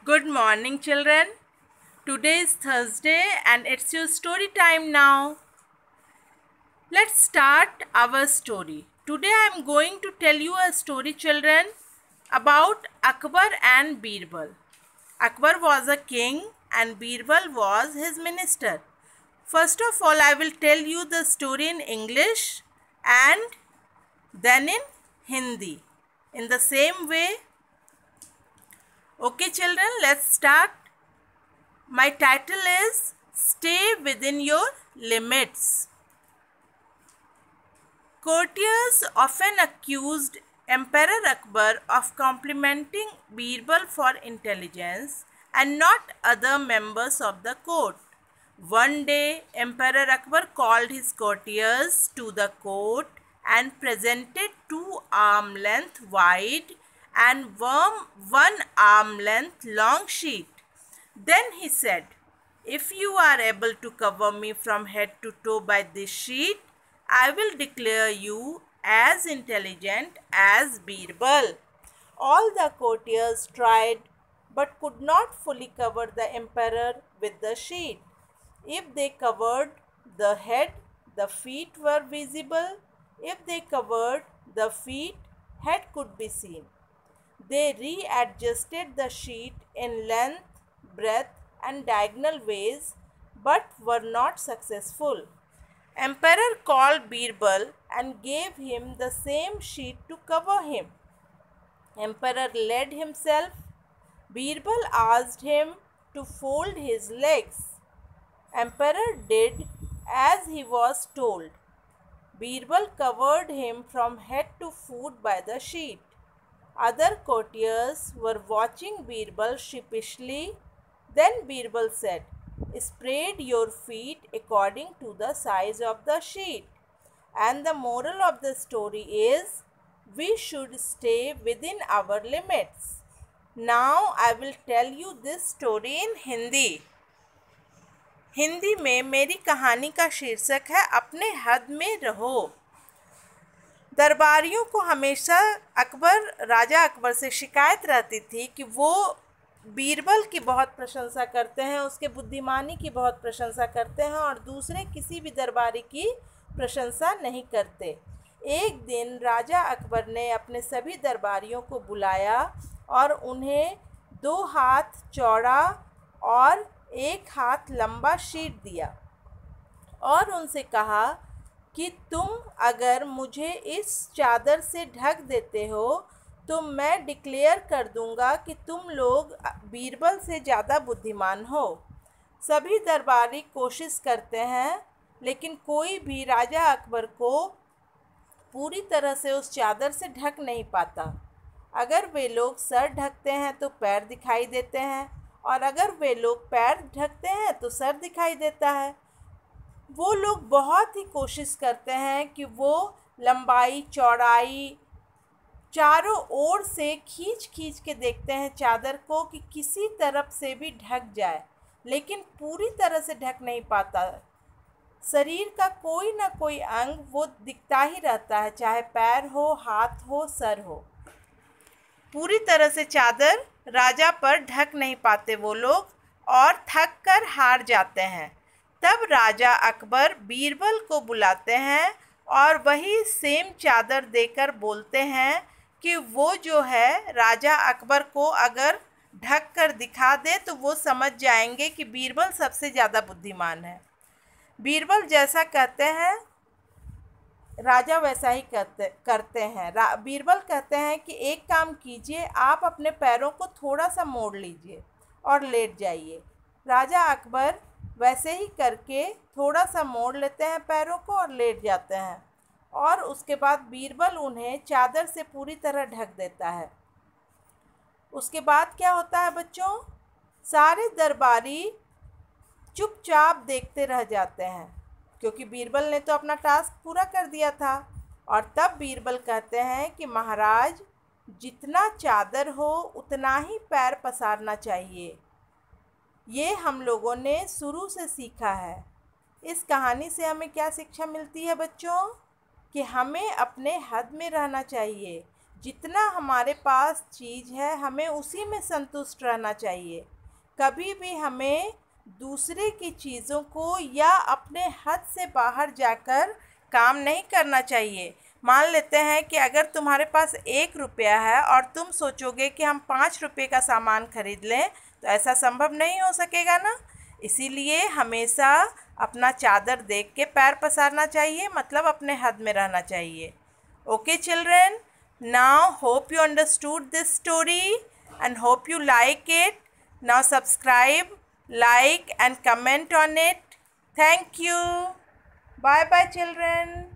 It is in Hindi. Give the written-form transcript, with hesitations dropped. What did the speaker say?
Good morning, children. Today is Thursday and it's your story time now. Let's start our story. Today I am going to tell you a story, children, about Akbar and Birbal. Akbar was a king and Birbal was his minister. First of all, I will tell you the story in English and then in Hindi. In the same way, okay, children, let's start. My title is Stay Within Your Limits. Courtiers often accused Emperor Akbar of complimenting Birbal for intelligence and not other members of the court. One day, Emperor Akbar called his courtiers to the court and presented 2 arm-length wide and 1 arm-length long sheet. Then he said, "If you are able to cover me from head to toe by this sheet, I will declare you as intelligent as Birbal." All the courtiers tried but could not fully cover the emperor with the sheet. If they covered the head, the feet were visible. If they covered the feet, head could be seen. They readjusted the sheet in length, breadth, and diagonal ways, but were not successful. Emperor called Birbal and gave him the same sheet to cover him. Emperor led himself. Birbal asked him to fold his legs. Emperor did as he was told. Birbal covered him from head to foot by the sheet. Other courtiers were watching Birbal sheepishly. Then Birbal said, "Spread your feet according to the size of the sheet." And the moral of the story is, we should stay within our limits. Now I will tell you this story in Hindi. Hindi में मेरी कहानी का शीर्षक है अपने हद में रहो। दरबारियों को हमेशा राजा अकबर से शिकायत रहती थी कि वो बीरबल की बहुत प्रशंसा करते हैं, उसके बुद्धिमानी की बहुत प्रशंसा करते हैं और दूसरे किसी भी दरबारी की प्रशंसा नहीं करते। एक दिन राजा अकबर ने अपने सभी दरबारियों को बुलाया और उन्हें 2 हाथ चौड़ा और 1 हाथ लंबा शीट दिया और उनसे कहा कि तुम अगर मुझे इस चादर से ढक देते हो तो मैं डिक्लेयर कर दूंगा कि तुम लोग बीरबल से ज़्यादा बुद्धिमान हो। सभी दरबारी कोशिश करते हैं लेकिन कोई भी राजा अकबर को पूरी तरह से उस चादर से ढक नहीं पाता। अगर वे लोग सर ढकते हैं तो पैर दिखाई देते हैं और अगर वे लोग पैर ढकते हैं तो सर दिखाई देता है। वो लोग बहुत ही कोशिश करते हैं कि वो लंबाई चौड़ाई चारों ओर से खींच खींच के देखते हैं चादर को कि किसी तरफ से भी ढक जाए, लेकिन पूरी तरह से ढक नहीं पाता। शरीर का कोई ना कोई अंग वो दिखता ही रहता है, चाहे पैर हो, हाथ हो, सर हो। पूरी तरह से चादर राजा पर ढक नहीं पाते वो लोग और थक कर हार जाते हैं। तब राजा अकबर बीरबल को बुलाते हैं और वही सेम चादर देकर बोलते हैं कि वो जो है राजा अकबर को अगर ढक कर दिखा दे तो वो समझ जाएंगे कि बीरबल सबसे ज़्यादा बुद्धिमान है। बीरबल जैसा कहते हैं राजा वैसा ही करते हैं। बीरबल कहते हैं कि एक काम कीजिए, आप अपने पैरों को थोड़ा सा मोड़ लीजिए और लेट जाइए। राजा अकबर वैसे ही करके थोड़ा सा मोड़ लेते हैं पैरों को और लेट जाते हैं और उसके बाद बीरबल उन्हें चादर से पूरी तरह ढक देता है। उसके बाद क्या होता है बच्चों? सारे दरबारी चुपचाप देखते रह जाते हैं क्योंकि बीरबल ने तो अपना टास्क पूरा कर दिया था। और तब बीरबल कहते हैं कि महाराज, जितना चादर हो उतना ही पैर पसारना चाहिए। ये हम लोगों ने शुरू से सीखा है। इस कहानी से हमें क्या शिक्षा मिलती है बच्चों? कि हमें अपने हद में रहना चाहिए। जितना हमारे पास चीज़ है हमें उसी में संतुष्ट रहना चाहिए। कभी भी हमें दूसरे की चीज़ों को या अपने हद से बाहर जाकर काम नहीं करना चाहिए। मान लेते हैं कि अगर तुम्हारे पास 1 रुपया है और तुम सोचोगे कि हम 5 रुपये का सामान खरीद लें, तो ऐसा संभव नहीं हो सकेगा ना। इसीलिए हमेशा अपना चादर देख के पैर पसारना चाहिए, मतलब अपने हद में रहना चाहिए। Okay, children, now hope you understood this story and hope you like it. Now subscribe, like and comment on it. Thank you. Bye bye, children.